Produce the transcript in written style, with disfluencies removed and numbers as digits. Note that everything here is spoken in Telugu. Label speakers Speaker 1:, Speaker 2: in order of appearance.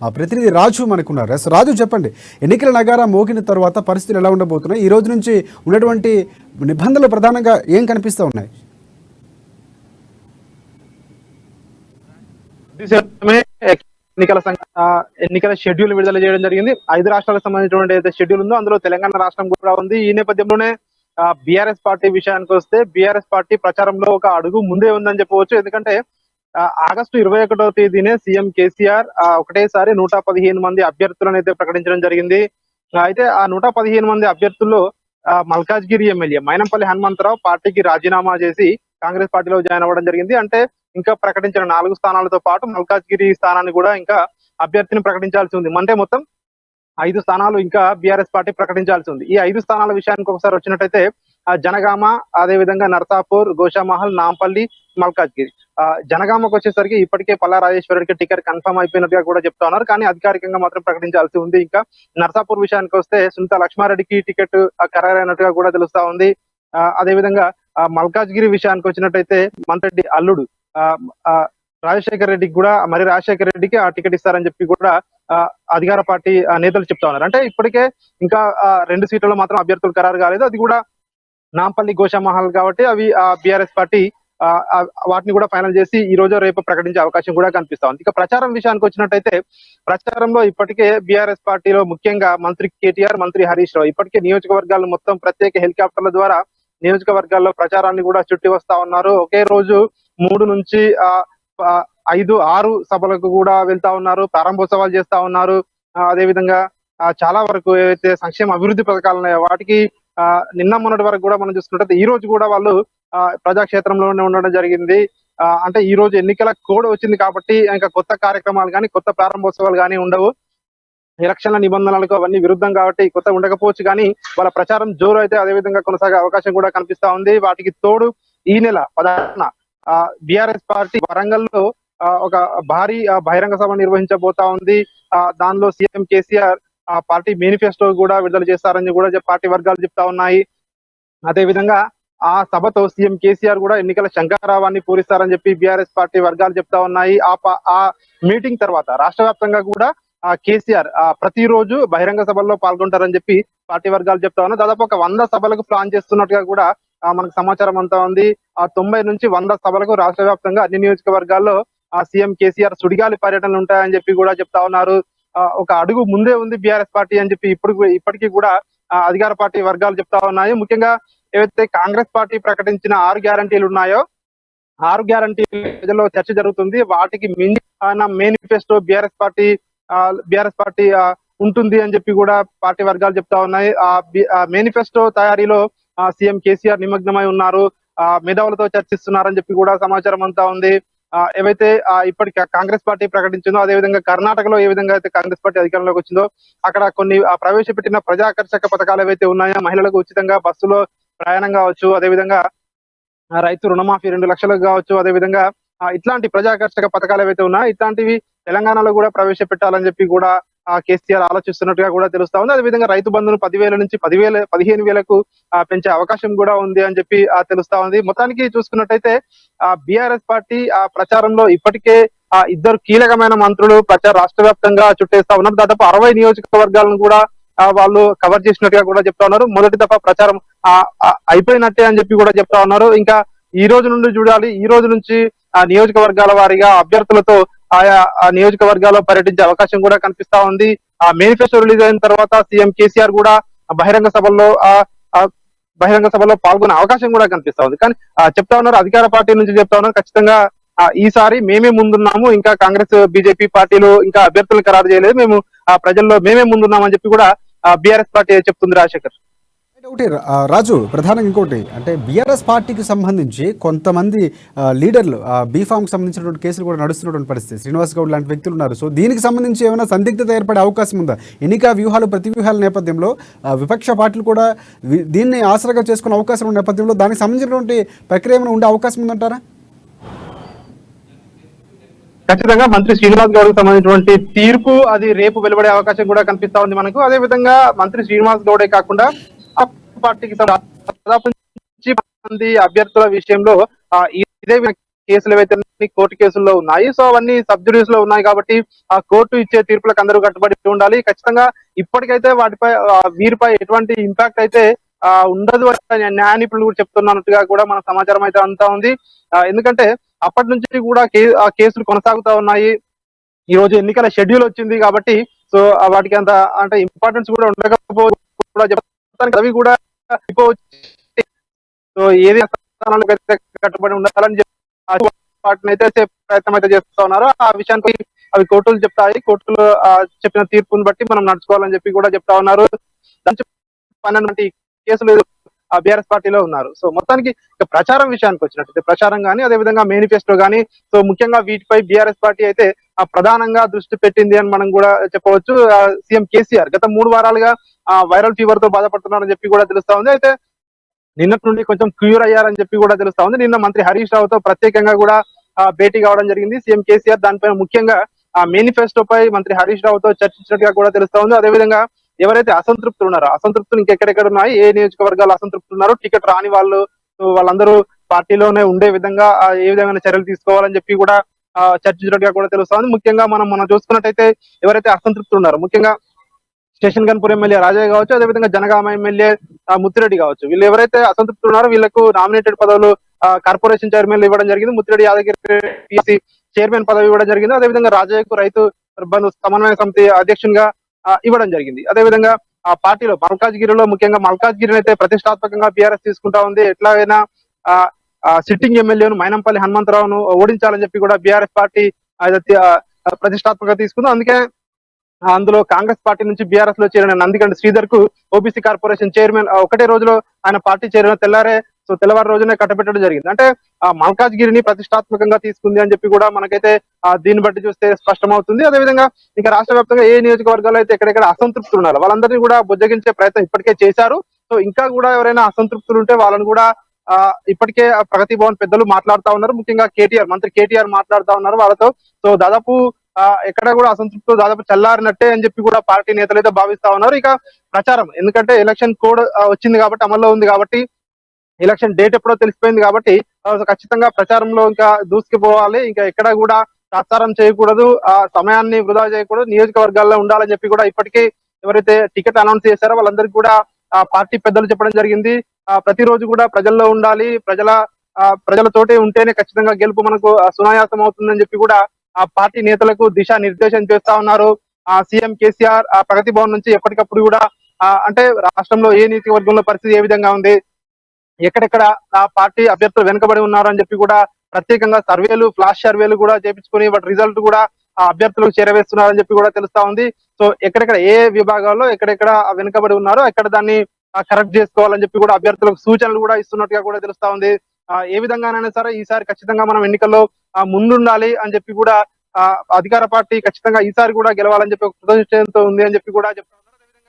Speaker 1: మా ప్రతినిధి రాజు మనకున్నారు. రాజు, చెప్పండి, ఎన్నికల నగారా మోగిన తర్వాత పరిస్థితులు ఎలా ఉండబోతున్నాయి? ఈ రోజు నుంచి ఉన్నటువంటి నిబంధనలు ప్రధానంగా ఏం కనిపిస్తూ ఉన్నాయి?
Speaker 2: ఎన్నికల షెడ్యూల్ విడుదల చేయడం జరిగింది. 5 రాష్ట్రాలకు సంబంధించినటువంటి ఏదైతే షెడ్యూల్ ఉందో అందులో తెలంగాణ రాష్ట్రం కూడా ఉంది. ఈ నేపథ్యంలోనే బీఆర్ఎస్ పార్టీ విషయానికి వస్తే బీఆర్ఎస్ పార్టీ ప్రచారంలో ఒక అడుగు ముందే ఉందని చెప్పవచ్చు. ఎందుకంటే ఆగస్టు 21వ తేదీనే సీఎం కేసీఆర్ ఒకటేసారి 115 మంది అభ్యర్థులను అయితే ప్రకటించడం జరిగింది. అయితే ఆ 115 మంది అభ్యర్థుల్లో మల్కాజ్గిరి ఎమ్మెల్యే మైనంపల్లి హనుమంతరావు పార్టీకి రాజీనామా చేసి కాంగ్రెస్ పార్టీలో జాయిన్ అవ్వడం జరిగింది. అంటే ఇంకా ప్రకటించిన 4 స్థానాలతో పాటు మల్కాజ్గిరి స్థానాన్ని కూడా ఇంకా అభ్యర్థిని ప్రకటించాల్సి ఉంది. అంటే మొత్తం 5 స్థానాలు ఇంకా బీఆర్ఎస్ పార్టీ ప్రకటించాల్సి ఉంది. ఈ 5 స్థానాల విషయానికి ఒకసారి వచ్చినట్టయితే జనగామ, అదే విధంగా నర్సాపూర్, గోషామహల్, నాంపల్లి, మల్కాజ్గిరి. జనగామకు వచ్చేసరికి ఇప్పటికే పల్లా రాజేశ్వరుడికి టికెట్ కన్ఫర్మ్ అయిపోయినట్టుగా కూడా చెప్తా ఉన్నారు. కానీ అధికారికంగా మాత్రం ప్రకటించాల్సి ఉంది. ఇంకా నర్సాపూర్ విషయానికి వస్తే సునీత లక్ష్మారెడ్డికి టికెట్ ఖరారైనట్టుగా కూడా తెలుస్తా ఉంది. అదే విధంగా మల్కాజ్గిరి విషయానికి వచ్చినట్టయితే మంత్రి అల్లుడు రాజశేఖర్ రెడ్డికి కూడా రాజశేఖర్ రెడ్డికి ఆ టికెట్ ఇస్తారని చెప్పి కూడా అధికార పార్టీ నేతలు చెప్తా ఉన్నారు. అంటే ఇప్పటికే ఇంకా 2 సీట్లలో మాత్రం అభ్యర్థులు ఖరారు కాలేదు. అది కూడా నాంపల్లి, గోషామహల్ కాబట్టి అవి బీఆర్ఎస్ పార్టీ వాటిని కూడా ఫైనల్ చేసి ఈ రోజు రేపు ప్రకటించే అవకాశం కూడా కనిపిస్తా ఉంది. ఇక ప్రచారం విషయానికి వచ్చినట్టయితే ప్రచారంలో ఇప్పటికే బీఆర్ఎస్ పార్టీలో ముఖ్యంగా మంత్రి కేటీఆర్, మంత్రి హరీష్ రావు ఇప్పటికే నియోజకవర్గాలను మొత్తం ప్రత్యేక హెలికాప్టర్ల ద్వారా నియోజకవర్గాల్లో ప్రచారాన్ని కూడా చుట్టి వస్తా ఉన్నారు. ఒకే రోజు 3 నుంచి 5, 6 సభలకు కూడా వెళ్తా ఉన్నారు. ప్రారంభోత్సవాలు చేస్తా ఉన్నారు. అదే విధంగా చాలా వరకు ఏవైతే సంక్షేమ అభివృద్ధి పథకాలు ఉన్నాయో వాటికి నిన్న మొన్నటి వరకు కూడా మనం చూసుకుంటే ఈ రోజు కూడా వాళ్ళు ప్రజాక్షేత్రంలోనే ఉండడం జరిగింది. అంటే ఈ రోజు ఎన్నికల కోడ్ వచ్చింది కాబట్టి ఇంకా కొత్త కార్యక్రమాలు కానీ కొత్త ప్రారంభోత్సవాలు కానీ ఉండవు. ఎలక్షన్ల నిబంధనలకు అవన్నీ విరుద్ధం కాబట్టి కొత్త ఉండకపోవచ్చు, కానీ వాళ్ళ ప్రచారం జోరు అయితే అదే విధంగా కొనసాగే అవకాశం కూడా కనిపిస్తా ఉంది. వాటికి తోడు ఈ నెల 16న బీఆర్ఎస్ పార్టీ వరంగల్లో ఒక భారీ బహిరంగ సభ నిర్వహించబోతా ఉంది. దానిలో సీఎం కేసీఆర్ పార్టీ మేనిఫెస్టో కూడా విడుదల చేస్తారని కూడా పార్టీ వర్గాలు చెప్తా ఉన్నాయి. అదే విధంగా ఆ సభతో సీఎం కేసీఆర్ కూడా ఎన్నికల శంఖారావాన్ని పూరిస్తారని చెప్పి బీఆర్ఎస్ పార్టీ వర్గాలు చెప్తా ఉన్నాయి. ఆ మీటింగ్ తర్వాత రాష్ట్ర వ్యాప్తంగా కూడా కేసీఆర్ ప్రతిరోజు బహిరంగ సభల్లో పాల్గొంటారని చెప్పి పార్టీ వర్గాలు చెప్తా ఉన్నాయి. దాదాపు ఒక 100 సభలకు ప్లాన్ చేస్తున్నట్టుగా కూడా మనకు సమాచారం అంతా ఉంది. 90 నుంచి 100 సభలకు రాష్ట్ర వ్యాప్తంగా అన్ని నియోజకవర్గాల్లో సీఎం కేసీఆర్ సుడిగాలి పర్యటనలు ఉంటాయని చెప్పి కూడా చెప్తా ఉన్నారు. ఒక అడుగు ముందే ఉంది బీఆర్ఎస్ పార్టీ అని చెప్పి ఇప్పటికీ కూడా అధికార పార్టీ వర్గాలు చెప్తా ఉన్నాయి. ముఖ్యంగా ఏవైతే కాంగ్రెస్ పార్టీ ప్రకటించిన 6 గ్యారంటీలు ఉన్నాయో 6 గ్యారంటీల ప్రజల్లో చర్చ జరుగుతుంది. వాటికి మించిన మేనిఫెస్టో బీఆర్ఎస్ పార్టీ ఉంటుంది అని చెప్పి కూడా పార్టీ వర్గాలు చెప్తా ఉన్నాయి. ఆ మేనిఫెస్టో తయారీలో సీఎం కేసీఆర్ నిమగ్నమై ఉన్నారు. మేధావులతో చర్చిస్తున్నారని చెప్పి కూడా సమాచారం అంతా ఉంది. ఏవైతే ఇప్పటికి కాంగ్రెస్ పార్టీ ప్రకటించిందో అదే విధంగా కర్ణాటకలో ఏ విధంగా అయితే కాంగ్రెస్ పార్టీ అధికారంలోకి వచ్చిందో అక్కడ కొన్ని ప్రవేశపెట్టిన ప్రజాకర్షక పథకాలు ఏవైతే ఉన్నాయో మహిళలకు ఉచితంగా బస్సులో ప్రయాణం కావచ్చు, అదేవిధంగా రైతు రుణమాఫీ 2 లక్షలకు కావచ్చు, అదేవిధంగా ఇట్లాంటి ప్రజాకర్షక పథకాలు ఏవైతే ఉన్నాయో ఇట్లాంటివి తెలంగాణలో కూడా ప్రవేశపెట్టాలని చెప్పి కూడా కేసీఆర్ ఆలోచిస్తున్నట్టుగా కూడా తెలుస్తా ఉంది. అదేవిధంగా రైతు బంధును 10,000 నుంచి 15,000కు పెంచే అవకాశం కూడా ఉంది అని చెప్పి తెలుస్తా ఉంది. మొత్తానికి చూసుకున్నట్టయితే బీఆర్ఎస్ పార్టీ ప్రచారంలో ఇప్పటికే 2 కీలకమైన మంత్రులు రాష్ట్ర వ్యాప్తంగా చుట్టేస్తా ఉన్నారు. దాదాపు 60 నియోజకవర్గాలను కూడా వాళ్ళు కవర్ చేసినట్టుగా కూడా చెప్తా ఉన్నారు. మొదటి దఫా ప్రచారం అయిపోయినట్టే అని చెప్పి కూడా చెప్తా ఉన్నారు. ఇంకా ఈ రోజు నుండి చూడాలి. ఈ రోజు నుంచి నియోజకవర్గాల వారీగా అభ్యర్థులతో ఆయా నియోజకవర్గాల్లో పర్యటించే అవకాశం కూడా కనిపిస్తా ఉంది. ఆ మేనిఫెస్టో రిలీజ్ అయిన తర్వాత సీఎం కేసీఆర్ కూడా బహిరంగ సభలో పాల్గొనే అవకాశం కూడా కనిపిస్తా ఉంది. కానీ చెప్తా ఉన్నారు, అధికార పార్టీ నుంచి చెప్తా ఉన్నారు, ఖచ్చితంగా ఈసారి మేమే ముందున్నాము, ఇంకా కాంగ్రెస్ బీజేపీ పార్టీలు ఇంకా అభ్యర్థులు ఖరారు చేయలేదు, మేము ప్రజల్లో మేమే ముందున్నామని చెప్పి కూడా బీఆర్ఎస్ పార్టీ చెప్తుంది. రాజశేఖర్,
Speaker 1: ఒకటి రాజు, ప్రధానంగా ఇంకోటి అంటే బీఆర్ఎస్ పార్టీకి సంబంధించి కొంతమంది లీడర్లు బీఫామ్కి సంబంధించినటువంటి కేసులు కూడా నడుస్తున్నటువంటి పరిస్థితి, శ్రీనివాస్ గౌడ్ లాంటి వ్యక్తులు ఉన్నారు. సో దీనికి సంబంధించి ఏమైనా సందిగ్ధత ఏర్పడే అవకాశం ఉందా? ఎన్నికల వ్యూహాలు ప్రతి వ్యూహాల నేపథ్యంలో విపక్ష పార్టీలు కూడా దీన్ని ఆసరాగా చేసుకునే అవకాశం ఉన్న నేపథ్యంలో దానికి సంబంధించినటువంటి ప్రక్రియ ఏమైనా ఉండే అవకాశం ఉందంటారా?
Speaker 2: ఖచ్చితంగా మంత్రి శ్రీనివాస్ గౌడ్ కు సంబంధించినటువంటి తీర్పు అది రేపు వెలువడే అవకాశం కూడా కనిపిస్తా ఉంది మనకు. అదే విధంగా మంత్రి శ్రీనివాస్ గౌడే కాకుండా పార్టీకి దాదాపు మంది అభ్యర్థుల విషయంలో ఇదే కేసులు ఏవైతే కోర్టు కేసుల్లో ఉన్నాయి. సో అవన్నీ సబ్ జ్యుడిస్ లో ఉన్నాయి కాబట్టి ఆ కోర్టు ఇచ్చే తీర్పులకు అందరూ కట్టుబడి ఉండాలి. ఖచ్చితంగా ఇప్పటికైతే వాటిపై వీరిపై ఎటువంటి ఇంపాక్ట్ అయితే ఉండదు అని న్యాయ నిపుణులు కూడా చెప్తున్నట్టుగా కూడా మన సమాచారం అయితే అంతా ఉంది. ఎందుకంటే అప్పటి నుంచి కూడా కేసులు కొనసాగుతా ఉన్నాయి. ఈ రోజు ఎన్నికల షెడ్యూల్ వచ్చింది కాబట్టి సో వాటికి అంత అంటే ఇంపార్టెన్స్ కూడా ఉండకపోవచ్చు కూడా చెప్తాను. అవి కూడా సో ఏది స్థానాలకు అయితే కట్టుబడి ఉండాలని చెప్పి వాటిని అయితే ప్రయత్నం అయితే చేస్తా ఉన్నారు. ఆ విషయానికి అవి కోర్టులు చెప్తాయి. కోర్టులు చెప్పిన తీర్పుని బట్టి మనం నడుచుకోవాలని చెప్పి కూడా చెప్తా ఉన్నారు. 12 కేసులు బీఆర్ఎస్ పార్టీలో ఉన్నారు. సో మొత్తానికి ఇక ప్రచారం విషయానికి వచ్చినట్టు ప్రచారం కానీ అదేవిధంగా మేనిఫెస్టో కానీ సో ముఖ్యంగా వీటిపై బీఆర్ఎస్ పార్టీ అయితే ప్రధానంగా దృష్టి పెట్టింది అని మనం కూడా చెప్పవచ్చు. సీఎం కేసీఆర్ గత 3 వారాలుగా వైరల్ ఫీవర్ తో బాధపడుతున్నారని చెప్పి కూడా తెలుస్తా ఉంది. అయితే నిన్నటి నుండి కొంచెం క్యూర్ అయ్యారని చెప్పి కూడా తెలుస్తా ఉంది. నిన్న మంత్రి హరీష్ రావుతో ప్రత్యేకంగా కూడా భేటీ కావడం జరిగింది సీఎం కేసీఆర్. దానిపైన ముఖ్యంగా ఆ మేనిఫెస్టో పై మంత్రి హరీష్ రావుతో చర్చించినట్టుగా కూడా తెలుస్తా ఉంది. అదేవిధంగా ఎవరైతే అసంతృప్తులు ఉన్నారో అసంతృప్తులు ఇంకెక్కడెక్కడ ఉన్నాయి, ఏ నియోజకవర్గాలు అసంతృప్తులు ఉన్నారో, టికెట్ రాని వాళ్ళు వాళ్ళందరూ పార్టీలోనే ఉండే విధంగా ఏ విధమైన చర్యలు తీసుకోవాలని చెప్పి కూడా చర్చించినట్టుగా కూడా తెలుస్తా ఉంది. ముఖ్యంగా మనం చూసుకున్నట్టయితే ఎవరైతే అసంతృప్తులు ఉన్నారో ముఖ్యంగా స్టేషన్ గన్పూర్ ఎమ్మెల్యే రాజయ్య కావచ్చు, అదేవిధంగా జనగామ ఎమ్మెల్యే ముత్తిరెడ్డి కావచ్చు, వీళ్ళు ఎవరైతే అసంతృప్తులు ఉన్నారో వీళ్ళకు నామినేటెడ్ పదవులు కార్పొరేషన్ చైర్మన్ ఇవ్వడం జరిగింది. ముత్తిరెడ్డి యాదగిరి పిఎస్సి చైర్మన్ పదవి ఇవ్వడం జరిగింది. అదేవిధంగా రాజయ్యకు రైతు బంధు సమన్వయ సమితి అధ్యక్షునిగా ఇవ్వడం జరిగింది. అదేవిధంగా ఆ పార్టీలో మల్కాజ్గిరిలో ముఖ్యంగా మల్కాజ్గిరిని అయితే ప్రతిష్టాత్మకంగా బీఆర్ఎస్ తీసుకుంటా ఉంది. ఎట్లాగైనా సిట్టింగ్ ఎమ్మెల్యేను మైనంపల్లి హనుమంతరావును ఓడించాలని చెప్పి కూడా బీఆర్ఎస్ పార్టీ ప్రతిష్టాత్మకంగా తీసుకుంది. అందుకే అందులో కాంగ్రెస్ పార్టీ నుంచి బీఆర్ఎస్ లో చేరిన నందిగండి శ్రీధర్ కు ఓబీసీ కార్పొరేషన్ చైర్మన్ ఒకటే రోజులో ఆయన పార్టీ చేరిన తెల్లవారు రోజునే కట్టబెట్టడం జరిగింది. అంటే మల్కాజ్గిరిని ప్రతిష్టాత్మకంగా తీసుకుంది అని చెప్పి కూడా మనకైతే దీన్ని బట్టి చూస్తే స్పష్టమవుతుంది. అదేవిధంగా ఇంకా రాష్ట్ర వ్యాప్తంగా ఏ నియోజకవర్గాల్లో అయితే ఎక్కడెక్కడ అసంతృప్తులు ఉన్నారు వాళ్ళందరినీ కూడా బుజ్జగించే ప్రయత్నం ఇప్పటికే చేశారు. సో ఇంకా కూడా ఎవరైనా అసంతృప్తులు ఉంటే వాళ్ళని కూడా ఇప్పటికే ప్రగతి భవన్ పెద్దలు మాట్లాడుతా ఉన్నారు. ముఖ్యంగా మంత్రి కేటీఆర్ మాట్లాడుతా ఉన్నారు వాళ్ళతో. సో దాదాపు ఎక్కడ కూడా అసంతృప్తులు దాదాపు చల్లారినట్టే అని చెప్పి కూడా పార్టీ నేతలు అయితే భావిస్తా ఉన్నారు. ఇక ప్రచారం ఎందుకంటే ఎలక్షన్ కోడ్ వచ్చింది కాబట్టి అమల్లో ఉంది కాబట్టి ఎలక్షన్ డేట్ ఎప్పుడో తెలిసిపోయింది కాబట్టి ఖచ్చితంగా ప్రచారంలో ఇంకా దూసుకుపోవాలి. ఇంకా ఎక్కడ కూడా ప్రచారం చేయకూడదు, ఆ సమయాన్ని వృధా చేయకూడదు, నియోజకవర్గాల్లో ఉండాలని చెప్పి కూడా ఇప్పటికే ఎవరైతే టికెట్ అనౌన్స్ చేశారో వాళ్ళందరికీ కూడా పార్టీ పెద్దలు చెప్పడం జరిగింది. ప్రతిరోజు కూడా ప్రజల్లో ఉండాలి, ప్రజలతోటే ఉంటేనే ఖచ్చితంగా గెలుపు మనకు సునాయాసం అవుతుందని చెప్పి కూడా ఆ పార్టీ నేతలకు దిశా నిర్దేశం చేస్తా ఉన్నారు. సీఎం కేసీఆర్ ప్రగతి భవన్ నుంచి ఎప్పటికప్పుడు కూడా అంటే రాష్ట్రంలో ఏ నియోజకవర్గంలో పరిస్థితి ఏ విధంగా ఉంది, ఎక్కడెక్కడ ఆ పార్టీ అభ్యర్థులు వెనుకబడి ఉన్నారు అని చెప్పి కూడా ప్రత్యేకంగా ఫ్లాష్ సర్వేలు కూడా చేపించుకుని వాటి రిజల్ట్ కూడా ఆ అభ్యర్థులకు చేరవేస్తున్నారని చెప్పి కూడా తెలుస్తా ఉంది. సో ఎక్కడెక్కడ ఏ విభాగాల్లో ఎక్కడెక్కడ వెనుకబడి ఉన్నారో ఎక్కడ దాన్ని కరెక్ట్ చేసుకోవాలని చెప్పి కూడా అభ్యర్థులకు సూచనలు కూడా ఇస్తున్నట్టుగా కూడా తెలుస్తా ఉంది. ఏ విధంగానైనా సరే ఈసారి ఖచ్చితంగా మనం ఎన్నికల్లో ముందుండాలి అని చెప్పి కూడా అధికార పార్టీ ఖచ్చితంగా ఈసారి కూడా గెలవాలని చెప్పి ఒక కృతనిశ్చయంతో ఉంది అని చెప్పి కూడా చెప్తారు.